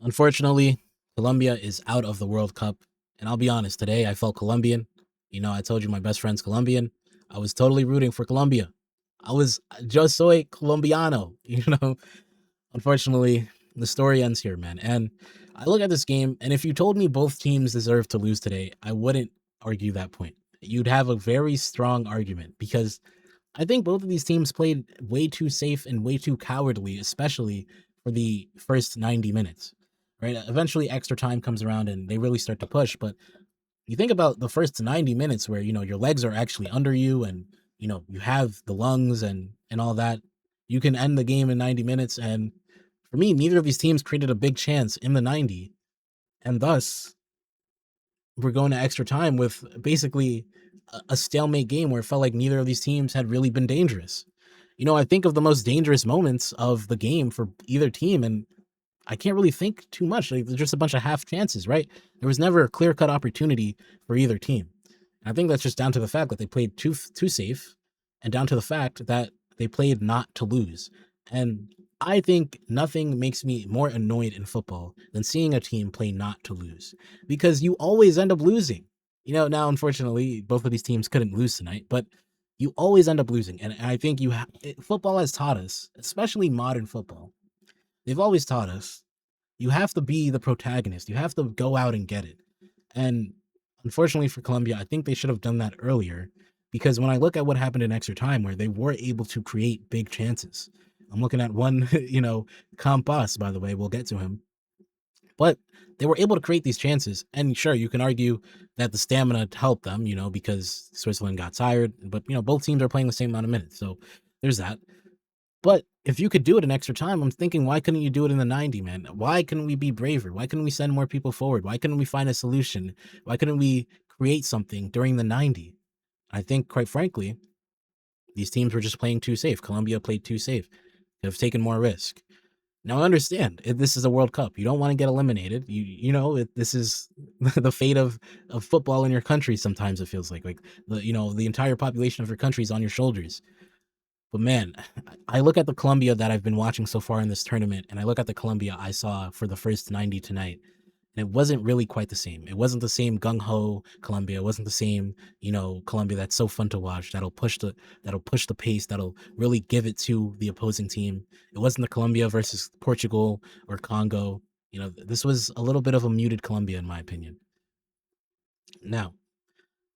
Unfortunately, Colombia is out of the World Cup. And I'll be honest, today I felt Colombian. I told you my best friend's Colombian. I was totally rooting for Colombia. Yo soy colombiano, Unfortunately, the story ends here, man. And I look at this game, and if you told me both teams deserve to lose today, I wouldn't argue that point. You'd have a very strong argument because I think both of these teams played way too safe and way too cowardly, especially for the first 90 minutes. Right? Eventually extra time comes around and they really start to push, but you think about the first 90 minutes where, your legs are actually under you and, you have the lungs and all that. You can end the game in 90 minutes, and for me, neither of these teams created a big chance in the 90, and thus we're going to extra time with basically a stalemate game where it felt like neither of these teams had really been dangerous. I think of the most dangerous moments of the game for either team, and I can't really think too much. Like, there's just a bunch of half chances, right? There was never a clear cut opportunity for either team. And I think that's just down to the fact that they played too safe, and down to the fact that they played not to lose. And I think nothing makes me more annoyed in football than seeing a team play not to lose, because you always end up losing. Now unfortunately, both of these teams couldn't lose tonight, but you always end up losing. And I think football has taught us, especially modern football. They've always taught us you have to be the protagonist. You have to go out and get it. And unfortunately for Colombia, I think they should have done that earlier, because when I look at what happened in extra time where they were able to create big chances, I'm looking at one, Campas, by the way, we'll get to him. But they were able to create these chances. And sure, you can argue that the stamina helped them, because Switzerland got tired. But, both teams are playing the same amount of minutes. So there's that. But if you could do it in extra time, I'm thinking, why couldn't you do it in the 90, man? Why couldn't we be braver? Why couldn't we send more people forward? Why couldn't we find a solution? Why couldn't we create something during the 90? I think, quite frankly, these teams were just playing too safe. Colombia played too safe. They have taken more risk. Now, I understand this is a World Cup. You don't want to get eliminated. This is the fate of football in your country. Sometimes it feels like the entire population of your country is on your shoulders. But man, I look at the Colombia that I've been watching so far in this tournament, and I look at the Colombia I saw for the first 90 tonight, and it wasn't really quite the same. It wasn't the same gung ho Colombia. It wasn't the same, Colombia that's so fun to watch. That'll push the pace. That'll really give it to the opposing team. It wasn't the Colombia versus Portugal or Congo. This was a little bit of a muted Colombia, in my opinion. Now,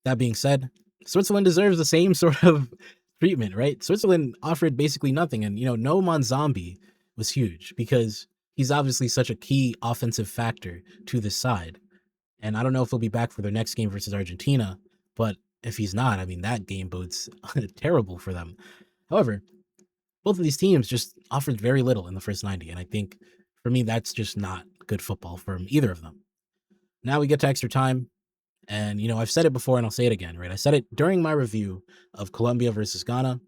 that being said, Switzerland deserves the same sort of treatment, right? Switzerland offered basically nothing. And, No Monzambi was huge because he's obviously such a key offensive factor to this side. And I don't know if he'll be back for their next game versus Argentina, but if he's not, I mean, that game bodes terrible for them. However, both of these teams just offered very little in the first 90. And I think for me, that's just not good football from either of them. Now we get to extra time. And, I've said it before and I'll say it again, right? I said it during my review of Colombia versus Ghana.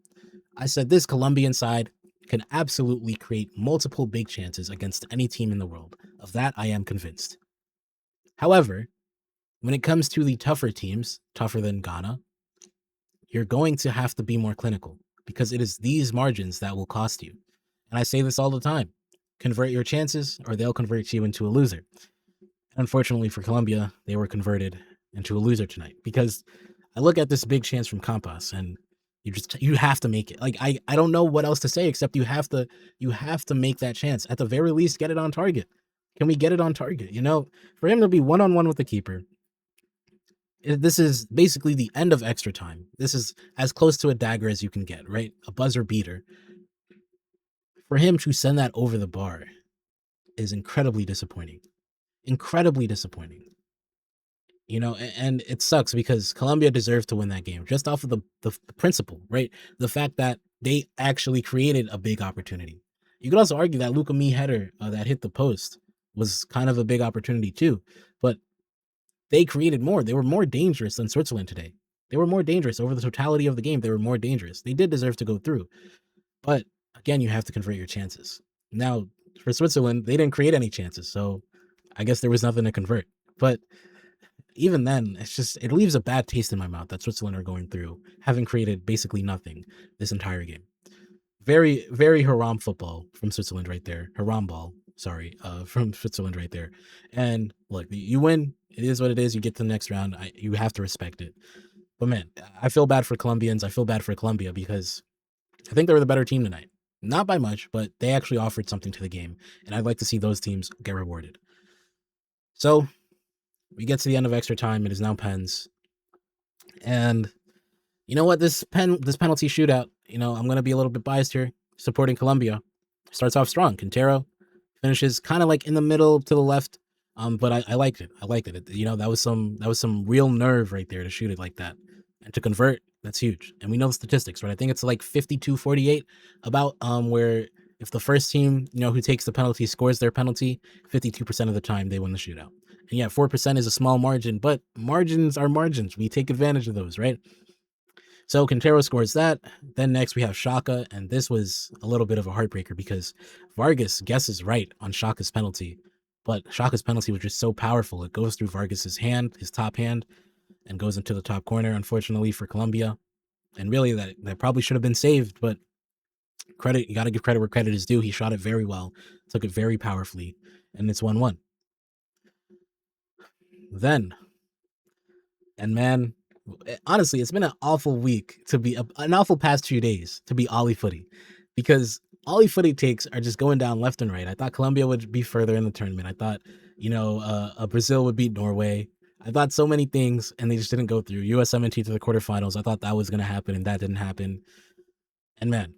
I said this Colombian side can absolutely create multiple big chances against any team in the world. Of that, I am convinced. However, when it comes to the tougher teams, tougher than Ghana, you're going to have to be more clinical because it is these margins that will cost you. And I say this all the time. Convert your chances or they'll convert you into a loser. Unfortunately for Colombia, they were converted into a loser tonight because I look at this big chance from Campas and you have to make it. Like I don't know what else to say except you have to make that chance. At the very least, get it on target. Can we get it on target? For him to be one-on-one with the keeper, this is basically the end of extra time. This is as close to a dagger as you can get, right? A buzzer beater. For him to send that over the bar is incredibly disappointing. Incredibly disappointing. And it sucks because Colombia deserved to win that game just off of the principle, right? The fact that they actually created a big opportunity. You could also argue that Luka Me header that hit the post was kind of a big opportunity too, but they created more. They were more dangerous than Switzerland today. They were more dangerous over the totality of the game. They were more dangerous. They did deserve to go through, but again, you have to convert your chances. Now, for Switzerland, they didn't create any chances, so I guess there was nothing to convert. But even then, it leaves a bad taste in my mouth that Switzerland are going through, having created basically nothing this entire game. Very, very haram football from Switzerland right there. Haram ball. Sorry, from Switzerland right there. And look, you win. It is what it is. You get to the next round. You have to respect it. But man, I feel bad for Colombians. I feel bad for Colombia because I think they were the better team tonight. Not by much, but they actually offered something to the game. And I'd like to see those teams get rewarded. So we get to the end of extra time. It is now pens. And you know what? This penalty shootout, I'm gonna be a little bit biased here, supporting Colombia. Starts off strong. Quintero finishes kind of like in the middle to the left. But I liked it. I liked it. That was some real nerve right there to shoot it like that. And to convert, that's huge. And we know the statistics, right? I think it's like 52-48 about where if the first team, who takes the penalty scores their penalty, 52% of the time they win the shootout. And yeah, 4% is a small margin, but margins are margins. We take advantage of those, right? So Quintero scores that. Then next we have Shaka, and this was a little bit of a heartbreaker because Vargas guesses right on Shaka's penalty, but Shaka's penalty was just so powerful. It goes through Vargas's hand, his top hand, and goes into the top corner, unfortunately for Colombia. And really that probably should have been saved, but you got to give credit where credit is due. He shot it very well, took it very powerfully, and it's 1-1. Then, and man, honestly, it's been an awful week to be an awful past few days to be Ollie footy, because Ollie footy takes are just going down left and right. I thought Colombia would be further in the tournament. I thought, Brazil would beat Norway. I thought so many things, and they just didn't go through. USMNT to the quarterfinals. I thought that was going to happen, and that didn't happen. And man,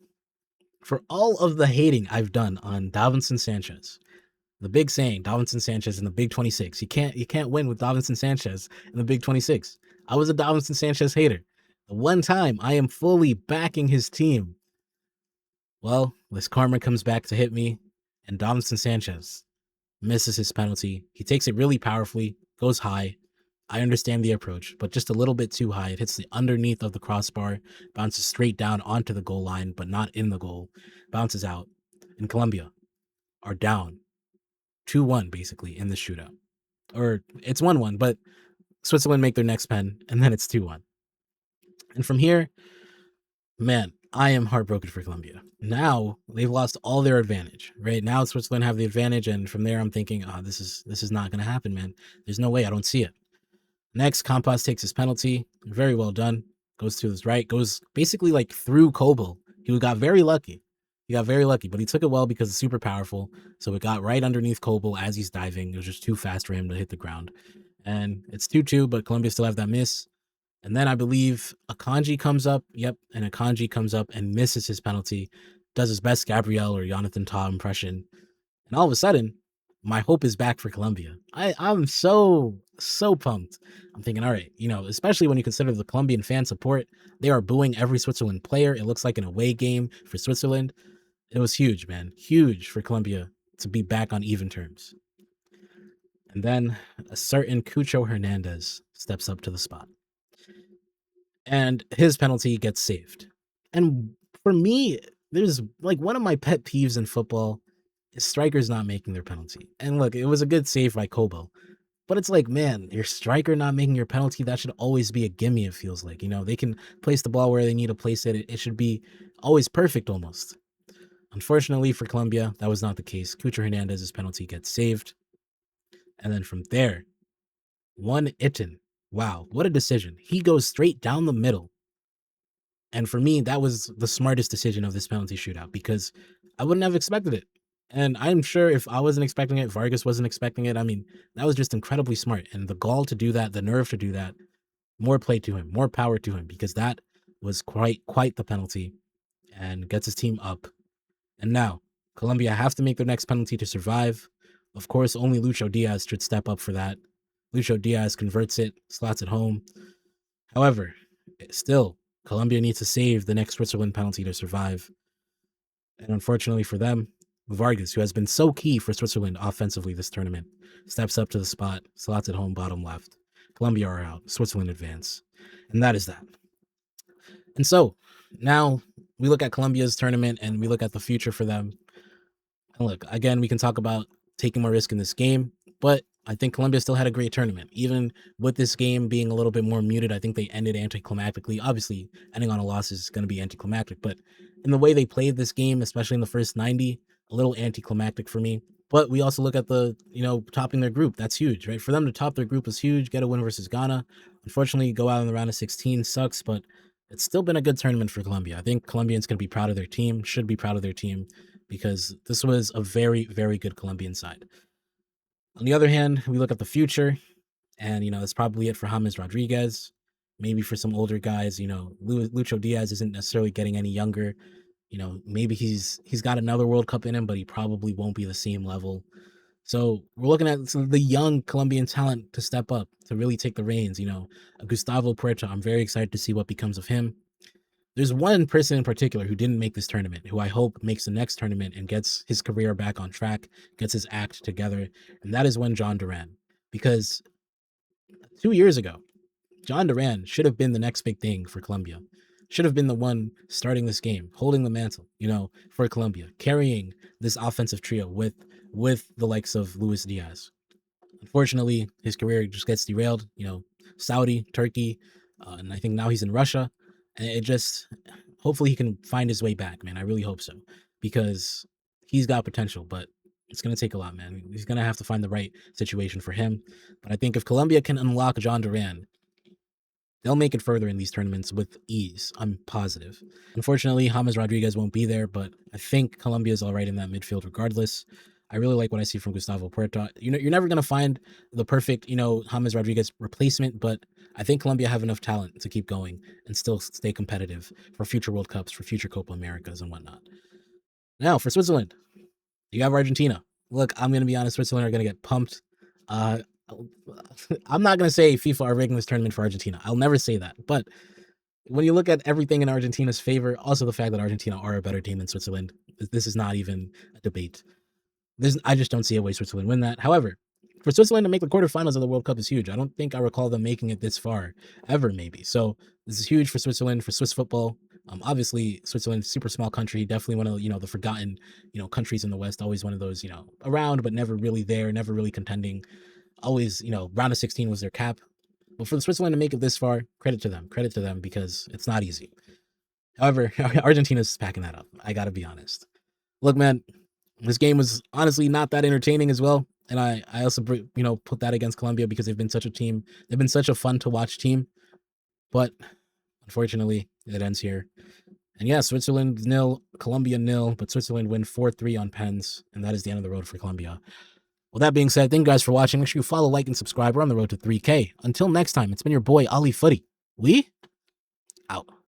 for all of the hating I've done on Davinson Sanchez, the big saying, Davinson Sanchez in the Big 26. You can't win with Davinson Sanchez in the Big 26. I was a Davinson Sanchez hater. The one time I am fully backing his team, well, this karma comes back to hit me, and Davinson Sanchez misses his penalty. He takes it really powerfully, goes high. I understand the approach, but just a little bit too high. It hits the underneath of the crossbar, bounces straight down onto the goal line, but not in the goal, bounces out. And Colombia are down 2-1 basically in the shootout. Or it's 1-1, but Switzerland make their next pen, and then it's 2-1. And from here, man, I am heartbroken for Colombia. Now they've lost all their advantage, right? Now Switzerland have the advantage, and from there I'm thinking, this is not gonna happen, man. There's no way. I don't see it. Next, Campas takes his penalty. Very well done. Goes to his right, goes basically like through Kobel. He got very lucky. But he took it well because it's super powerful. So it got right underneath Kobel as he's diving. It was just too fast for him to hit the ground. And it's 2-2, but Colombia still have that miss. And then I believe Akanji comes up. Yep. And Akanji comes up and misses his penalty. Does his best Gabriel or Jonathan Tah impression. And all of a sudden, my hope is back for Colombia. I'm so pumped. I'm thinking, all right, especially when you consider the Colombian fan support, they are booing every Switzerland player. It looks like an away game for Switzerland. It was huge, man. Huge for Colombia to be back on even terms. And then a certain Cucho Hernandez steps up to the spot. And his penalty gets saved. And for me, there's like one of my pet peeves in football is strikers not making their penalty. And look, it was a good save by Kobo. But it's like, man, your striker not making your penalty, that should always be a gimme, it feels like. They can place the ball where they need to place it. It should be always perfect almost. Unfortunately for Colombia, that was not the case. Cucho Hernandez's penalty gets saved. And then from there, one Itten. Wow, what a decision. He goes straight down the middle. And for me, that was the smartest decision of this penalty shootout because I wouldn't have expected it. And I'm sure if I wasn't expecting it, Vargas wasn't expecting it. I mean, that was just incredibly smart. And the gall to do that, the nerve to do that, more play to him, more power to him, because that was quite the penalty and gets his team up. And now, Colombia have to make their next penalty to survive. Of course, only Lucho Diaz should step up for that. Lucho Diaz converts it, slots it home. However, still, Colombia needs to save the next Switzerland penalty to survive. And unfortunately for them, Vargas, who has been so key for Switzerland offensively this tournament, steps up to the spot, slots it home, bottom left. Colombia are out. Switzerland advance. And that is that. And so now we look at Colombia's tournament and we look at the future for them. And look, again, we can talk about taking more risk in this game, but I think Colombia still had a great tournament. Even with this game being a little bit more muted, I think they ended anticlimactically. Obviously, ending on a loss is going to be anticlimactic, but in the way they played this game, especially in the first 90, a little anticlimactic for me. But we also look at the, topping their group. That's huge, right? For them to top their group is huge. Get a win versus Ghana. Unfortunately, go out in the round of 16 sucks, but it's still been a good tournament for Colombia. I think Colombians can be proud of their team, should be proud of their team, because this was a very, very good Colombian side. On the other hand, we look at the future, and that's probably it for James Rodriguez. Maybe for some older guys, Lucho Diaz isn't necessarily getting any younger. Maybe he's got another World Cup in him, but he probably won't be the same level. So we're looking at the young Colombian talent to step up, to really take the reins. Gustavo Puerta. I'm very excited to see what becomes of him. There's one person in particular who didn't make this tournament, who I hope makes the next tournament and gets his career back on track, gets his act together, and that is when John Duran. Because 2 years ago, John Duran should have been the next big thing for Colombia. Should have been the one starting this game, holding the mantle, for Colombia, carrying this offensive trio with the likes of Luis Diaz. Unfortunately, his career just gets derailed. Saudi, Turkey, and I think now he's in Russia. And it just, hopefully, he can find his way back, man. I really hope so, because he's got potential, but it's going to take a lot, man. He's going to have to find the right situation for him. But I think if Colombia can unlock John Duran, they'll make it further in these tournaments with ease. I'm positive. Unfortunately, James Rodriguez won't be there, but I think Colombia is all right in that midfield regardless. I really like what I see from Gustavo Puerta. You're never going to find the perfect, James Rodriguez replacement, but I think Colombia have enough talent to keep going and still stay competitive for future World Cups, for future Copa Americas and whatnot. Now, for Switzerland, you have Argentina. Look, I'm going to be honest, Switzerland are going to get pumped. I'm not going to say FIFA are rigging this tournament for Argentina. I'll never say that. But when you look at everything in Argentina's favor, also the fact that Argentina are a better team than Switzerland, this is not even a debate. I just don't see a way Switzerland win that. However, for Switzerland to make the quarterfinals of the World Cup is huge. I don't think I recall them making it this far ever, maybe. So this is huge for Switzerland, for Swiss football. Obviously, Switzerland, super small country, definitely one of the forgotten countries in the West. Always one of those around but never really there, never really contending. Always round of 16 was their cap. But for Switzerland to make it this far, credit to them because it's not easy. However, Argentina's packing that up. I gotta be honest. Look, man, this game was honestly not that entertaining as well. And I also, put that against Colombia because they've been such a team. They've been such a fun to watch team. But unfortunately, it ends here. And yeah, Switzerland 0, Colombia 0, but Switzerland win 4-3 on pens. And that is the end of the road for Colombia. Well, that being said, thank you guys for watching. Make sure you follow, like, and subscribe. We're on the road to 3K. Until next time, it's been your boy, Ali Footy. We out.